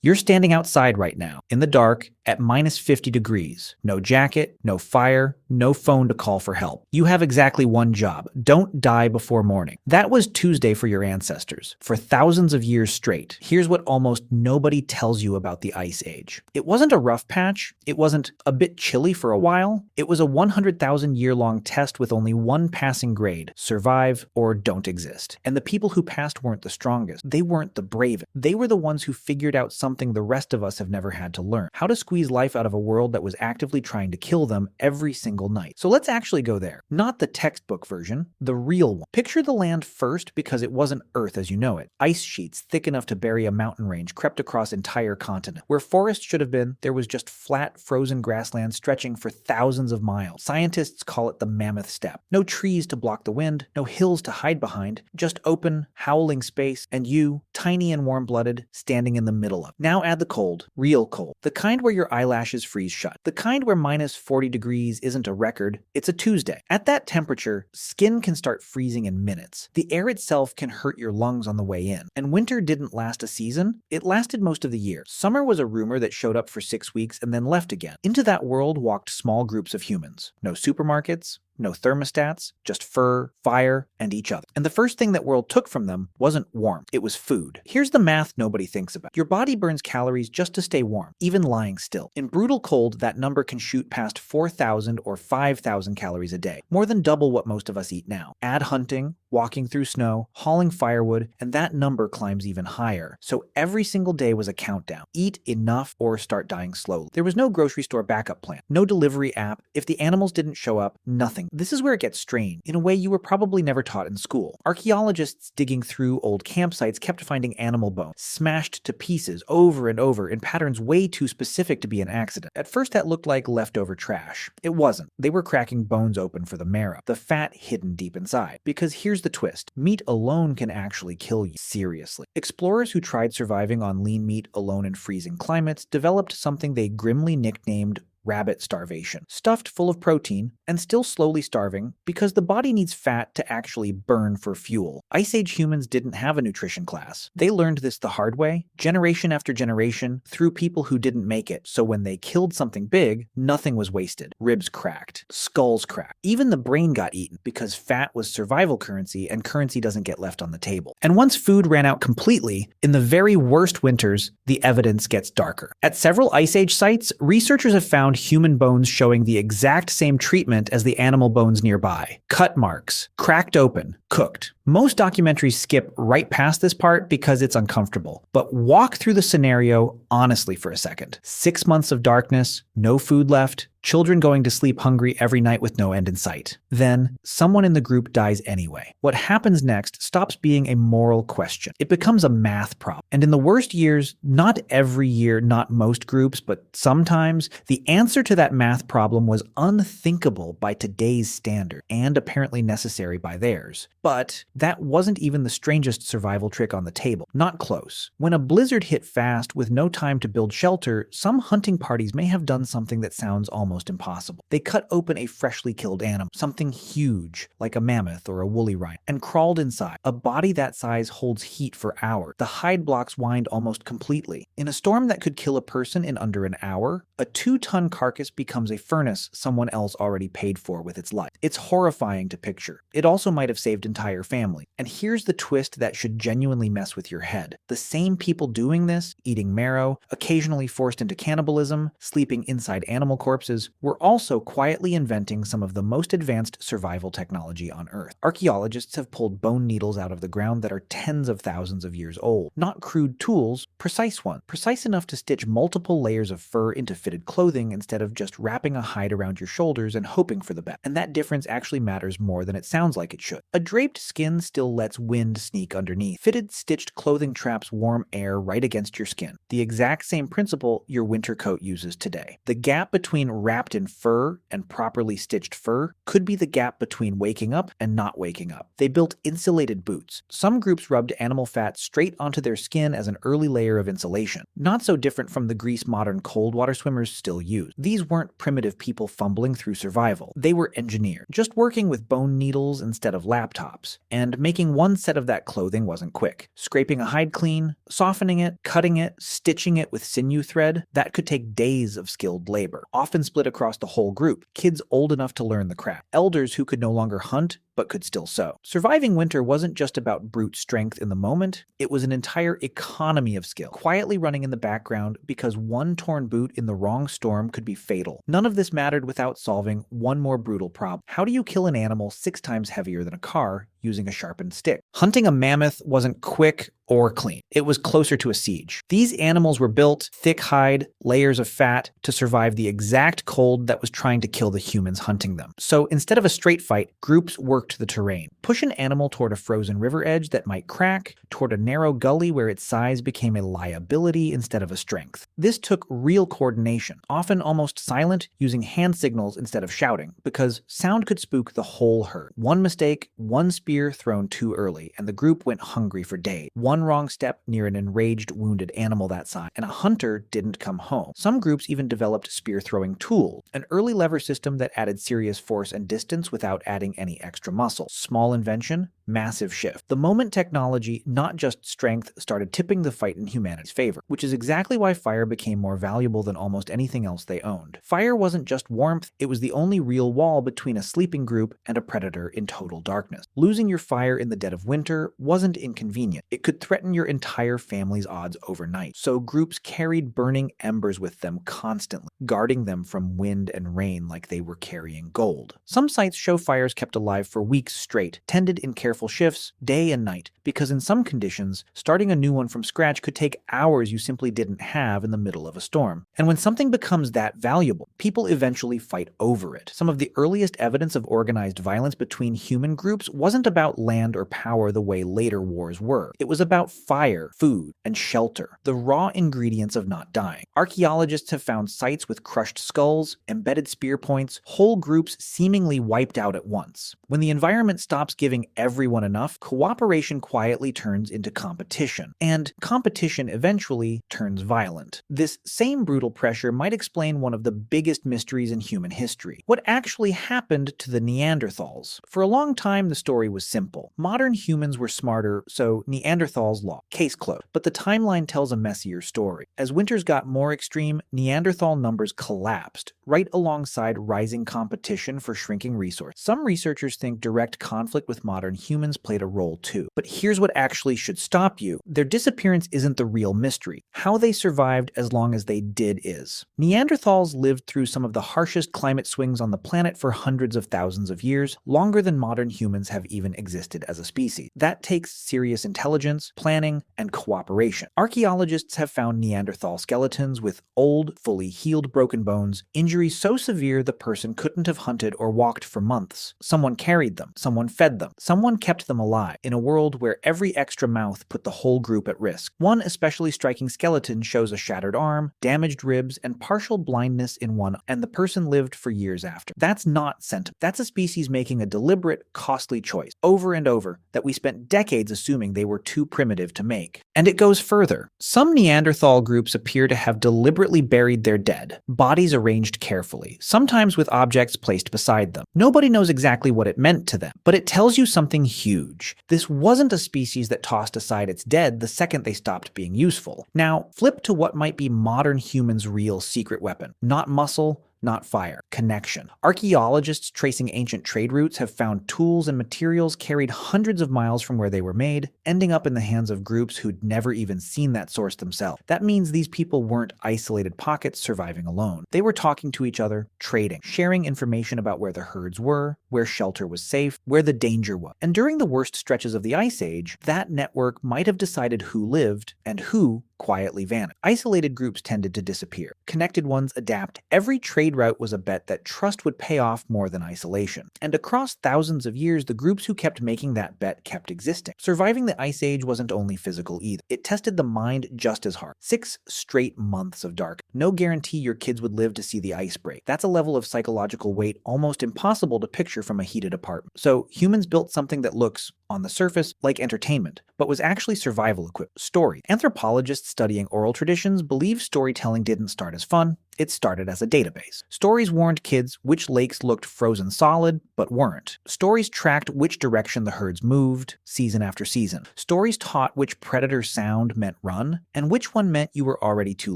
You're standing outside right now, in the dark, at minus 50 degrees. No jacket, no fire, no phone to call for help. You have exactly one job. Don't die before morning. That was Tuesday for your ancestors, for thousands of years straight. Here's what almost nobody tells you about the Ice Age. It wasn't a rough patch. It wasn't a bit chilly for a while. It was a 100,000-year-long test with only one passing grade: survive or don't exist. And the people who passed weren't the strongest. They weren't the bravest. They were the ones who figured out something the rest of us have never had to learn: how to squeeze life out of a world that was actively trying to kill them every single night. So let's actually go there. Not the textbook version, the real one. Picture the land first, because it wasn't Earth as you know it. Ice sheets thick enough to bury a mountain range crept across entire continent. Where forests should have been, there was just flat, frozen grassland stretching for thousands of miles. Scientists call it the mammoth steppe. No trees to block the wind, no hills to hide behind, just open, howling space, and you, tiny and warm-blooded, standing in the middle of it. Now add the cold, real cold. The kind where your eyelashes freeze shut. The kind where minus 40 degrees isn't a record, it's a Tuesday. At that temperature, skin can start freezing in minutes. The air itself can hurt your lungs on the way in. And winter didn't last a season, it lasted most of the year. Summer was a rumor that showed up for 6 weeks and then left again. Into that world walked small groups of humans. No supermarkets, no thermostats, just fur, fire, and each other. And the first thing that world took from them wasn't warmth, it was food. Here's the math nobody thinks about. Your body burns calories just to stay warm, even lying still. In brutal cold, that number can shoot past 4,000 or 5,000 calories a day, more than double what most of us eat now. Add hunting, walking through snow, hauling firewood, and that number climbs even higher. So every single day was a countdown. Eat enough or start dying slowly. There was no grocery store backup plan, no delivery app. If the animals didn't show up, nothing. This is where it gets strange, in a way you were probably never taught in school. Archaeologists digging through old campsites kept finding animal bones, smashed to pieces over and over in patterns way too specific to be an accident. At first that looked like leftover trash. It wasn't. They were cracking bones open for the marrow, the fat hidden deep inside. Because here's the twist. Meat alone can actually kill you. Seriously. Explorers who tried surviving on lean meat alone in freezing climates developed something they grimly nicknamed rabbit starvation. Stuffed full of protein and still slowly starving because the body needs fat to actually burn for fuel. Ice Age humans didn't have a nutrition class. They learned this the hard way, generation after generation, through people who didn't make it. So when they killed something big, nothing was wasted. Ribs cracked, skulls cracked. Even the brain got eaten because fat was survival currency and currency doesn't get left on the table. And once food ran out completely, in the very worst winters, the evidence gets darker. At several Ice Age sites, researchers have found human bones showing the exact same treatment as the animal bones nearby. Cut marks, cracked open, cooked. Most documentaries skip right past this part because it's uncomfortable. But walk through the scenario honestly for a second. 6 months of darkness, no food left, children going to sleep hungry every night with no end in sight. Then, someone in the group dies anyway. What happens next stops being a moral question. It becomes a math problem. And in the worst years, not every year, not most groups, but sometimes, the answer to that math problem was unthinkable by today's standard, and apparently necessary by theirs. But that wasn't even the strangest survival trick on the table. Not close. When a blizzard hit fast with no time to build shelter, some hunting parties may have done something that sounds almost impossible. They cut open a freshly killed animal, something huge, like a mammoth or a woolly rhino, and crawled inside. A body that size holds heat for hours. The hide blocks wind almost completely. In a storm that could kill a person in under an hour, a 2-ton carcass becomes a furnace someone else already paid for with its life. It's horrifying to picture. It also might have saved entire families. And here's the twist that should genuinely mess with your head. The same people doing this, eating marrow, occasionally forced into cannibalism, sleeping inside animal corpses, were also quietly inventing some of the most advanced survival technology on Earth. Archaeologists have pulled bone needles out of the ground that are tens of thousands of years old. Not crude tools, precise ones. Precise enough to stitch multiple layers of fur into fitted clothing instead of just wrapping a hide around your shoulders and hoping for the best. And that difference actually matters more than it sounds like it should. A draped skin still lets wind sneak underneath. Fitted, stitched clothing traps warm air right against your skin. The exact same principle your winter coat uses today. The gap between wrapped in fur and properly stitched fur, could be the gap between waking up and not waking up. They built insulated boots. Some groups rubbed animal fat straight onto their skin as an early layer of insulation. Not so different from the grease modern cold water swimmers still use. These weren't primitive people fumbling through survival. They were engineered, just working with bone needles instead of laptops. And making one set of that clothing wasn't quick. Scraping a hide clean, softening it, cutting it, stitching it with sinew thread, that could take days of skilled labor, often split across the whole group. Kids old enough to learn the craft, elders who could no longer hunt but could still sew. Surviving winter wasn't just about brute strength in the moment, it was an entire economy of skill, quietly running in the background because one torn boot in the wrong storm could be fatal. None of this mattered without solving one more brutal problem. How do you kill an animal 6 times heavier than a car using a sharpened stick? Hunting a mammoth wasn't quick or clean. It was closer to a siege. These animals were built, thick hide, layers of fat, to survive the exact cold that was trying to kill the humans hunting them. So instead of a straight fight, groups worked the terrain. Push an animal toward a frozen river edge that might crack, toward a narrow gully where its size became a liability instead of a strength. This took real coordination, often almost silent, using hand signals instead of shouting, because sound could spook the whole herd. One mistake, one spear thrown too early, and the group went hungry for days. One wrong step near an enraged, wounded animal that size, and a hunter didn't come home. Some groups even developed spear-throwing tools, an early lever system that added serious force and distance without adding any extra muscle. Small invention, massive shift. The moment technology, not just strength, started tipping the fight in humanity's favor, which is exactly why fire became more valuable than almost anything else they owned. Fire wasn't just warmth, it was the only real wall between a sleeping group and a predator in total darkness. Losing your fire in the dead of winter wasn't inconvenient. It could threaten your entire family's odds overnight. So groups carried burning embers with them constantly, guarding them from wind and rain like they were carrying gold. Some sites show fires kept alive for weeks straight, tended in careful shifts, day and night, because in some conditions, starting a new one from scratch could take hours you simply didn't have in the middle of a storm. And when something becomes that valuable, people eventually fight over it. Some of the earliest evidence of organized violence between human groups wasn't about land or power the way later wars were. It was about fire, food, and shelter, the raw ingredients of not dying. Archaeologists have found sites with crushed skulls, embedded spear points, whole groups seemingly wiped out at once. When the environment stops giving everyone enough, cooperation quietly turns into competition, and competition eventually turns violent. This same brutal pressure might explain one of the biggest mysteries in human history: what actually happened to the Neanderthals? For a long time, the story was simple. Modern humans were smarter, so Neanderthals lost. Case closed. But the timeline tells a messier story. As winters got more extreme, Neanderthal numbers collapsed, right alongside rising competition for shrinking resources. Some researchers think direct conflict with modern humans played a role too. But here's what actually should stop you. Their disappearance isn't the real mystery. How they survived as long as they did is. Neanderthals lived through some of the harshest climate swings on the planet for hundreds of thousands of years, longer than modern humans have even existed as a species. That takes serious intelligence, planning, and cooperation. Archaeologists have found Neanderthal skeletons with old, fully healed broken bones, injuries so severe the person couldn't have hunted or walked for months. Someone carried them, someone fed them, someone kept them alive, in a world where every extra mouth put the whole group at risk. One especially striking skeleton shows a shattered arm, damaged ribs, and partial blindness in one, and the person lived for years after. That's not sentiment. That's a species making a deliberate, costly choice, over and over, that we spent decades assuming they were too primitive to make. And it goes further. Some Neanderthal groups appear to have deliberately buried their dead, bodies arranged carefully, sometimes with objects placed beside them. Nobody knows exactly what it meant to them, but it tells you something huge. This wasn't a species that tossed aside its dead the second they stopped being useful. Now, flip to what might be modern humans' real secret weapon. Not muscle, not fire. Connection. Archaeologists tracing ancient trade routes have found tools and materials carried hundreds of miles from where they were made, ending up in the hands of groups who'd never even seen that source themselves. That means these people weren't isolated pockets surviving alone. They were talking to each other, trading, sharing information about where the herds were, where shelter was safe, where the danger was. And during the worst stretches of the Ice Age, that network might have decided who lived and who quietly vanished. Isolated groups tended to disappear. Connected ones adapt. Every trade route was a bet that trust would pay off more than isolation. And across thousands of years, the groups who kept making that bet kept existing. Surviving the Ice Age wasn't only physical either. It tested the mind just as hard. 6 straight months of dark. No guarantee your kids would live to see the ice break. That's a level of psychological weight almost impossible to picture from a heated apartment. So humans built something that looks, on the surface, like entertainment, but was actually survival equipment. Story. Anthropologists studying oral traditions believe storytelling didn't start as fun. It started as a database. Stories warned kids which lakes looked frozen solid, but weren't. Stories tracked which direction the herds moved, season after season. Stories taught which predator sound meant run, and which one meant you were already too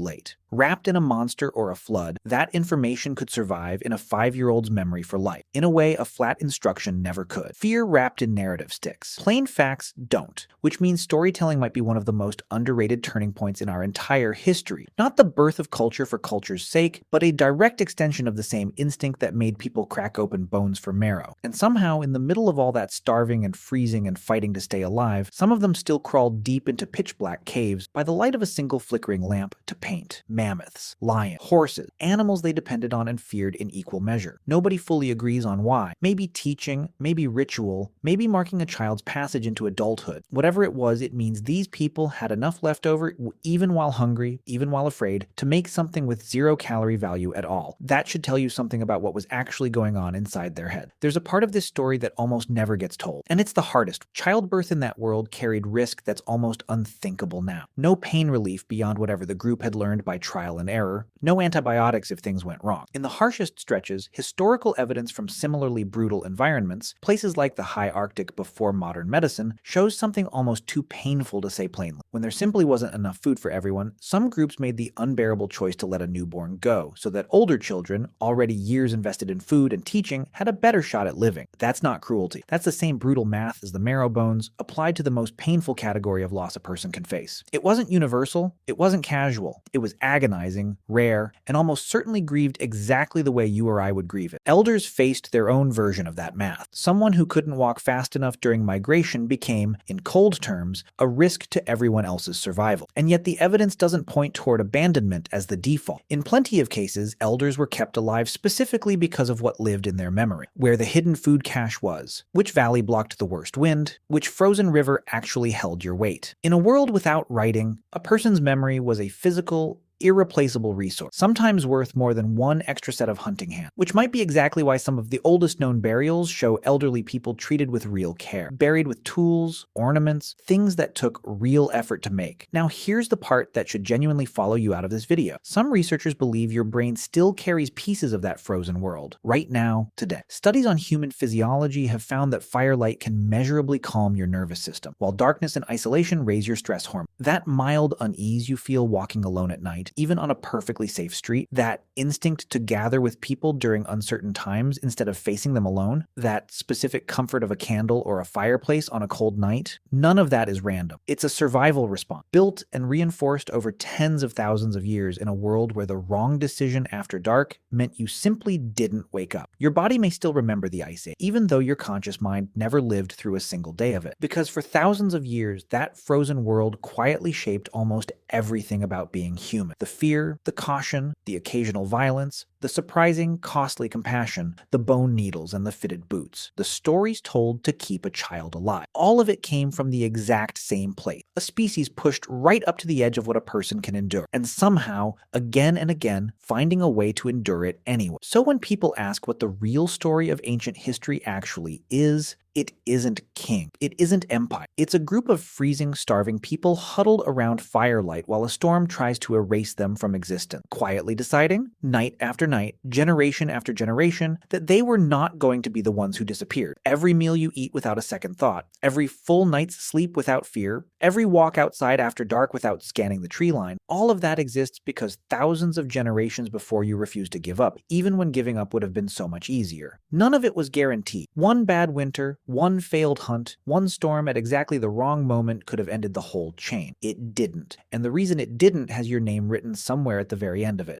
late. Wrapped in a monster or a flood, that information could survive in a 5-year-old's memory for life, in a way a flat instruction never could. Fear wrapped in narrative sticks. Plain facts don't, which means storytelling might be one of the most underrated turning points in our entire history. Not the birth of culture for culture's sake, but a direct extension of the same instinct that made people crack open bones for marrow. And somehow, in the middle of all that starving and freezing and fighting to stay alive, some of them still crawled deep into pitch-black caves by the light of a single flickering lamp to paint. Mammoths, lions, horses, animals they depended on and feared in equal measure. Nobody fully agrees on why. Maybe teaching, maybe ritual, maybe marking a child's passage into adulthood. Whatever it was, it means these people had enough left over, even while hungry, even while afraid, to make something with 0 calorie value at all. That should tell you something about what was actually going on inside their head. There's a part of this story that almost never gets told, and it's the hardest. Childbirth in that world carried risk that's almost unthinkable now. No pain relief beyond whatever the group had learned by trial and error, no antibiotics if things went wrong. In the harshest stretches, historical evidence from similarly brutal environments, places like the high Arctic before modern medicine, shows something almost too painful to say plainly. When there simply wasn't enough food for everyone, some groups made the unbearable choice to let a newborn go, so that older children, already years invested in food and teaching, had a better shot at living. That's not cruelty. That's the same brutal math as the marrow bones, applied to the most painful category of loss a person can face. It wasn't universal, it wasn't casual, it was agonizing, rare, and almost certainly grieved exactly the way you or I would grieve it. Elders faced their own version of that math. Someone who couldn't walk fast enough during migration became, in cold terms, a risk to everyone else's survival. And yet the evidence doesn't point toward abandonment as the default. In plenty of cases, elders were kept alive specifically because of what lived in their memory, where the hidden food cache was, which valley blocked the worst wind, which frozen river actually held your weight. In a world without writing, a person's memory was a physical, irreplaceable resource, sometimes worth more than one extra set of hunting hands, which might be exactly why some of the oldest known burials show elderly people treated with real care, buried with tools, ornaments, things that took real effort to make. Now here's the part that should genuinely follow you out of this video. Some researchers believe your brain still carries pieces of that frozen world, right now, today. Studies on human physiology have found that firelight can measurably calm your nervous system, while darkness and isolation raise your stress hormone. That mild unease you feel walking alone at night, even on a perfectly safe street, that instinct to gather with people during uncertain times instead of facing them alone, that specific comfort of a candle or a fireplace on a cold night, none of that is random. It's a survival response, built and reinforced over tens of thousands of years in a world where the wrong decision after dark meant you simply didn't wake up. Your body may still remember the Ice Age, even though your conscious mind never lived through a single day of it, because for thousands of years, that frozen world quietly shaped almost everything about being human. The fear, the caution, the occasional violence, the surprising, costly compassion, the bone needles and the fitted boots, the stories told to keep a child alive. All of it came from the exact same place, a species pushed right up to the edge of what a person can endure, and somehow, again and again, finding a way to endure it anyway. So when people ask what the real story of ancient history actually is, it isn't king. It isn't empire. It's a group of freezing, starving people huddled around firelight while a storm tries to erase them from existence, quietly deciding, night after night, generation after generation, that they were not going to be the ones who disappeared. Every meal you eat without a second thought, every full night's sleep without fear, every walk outside after dark without scanning the tree line, all of that exists because thousands of generations before you refused to give up, even when giving up would have been so much easier. None of it was guaranteed. One bad winter, one failed hunt, one storm at exactly the wrong moment could have ended the whole chain. It didn't. And the reason it didn't has your name written somewhere at the very end of it.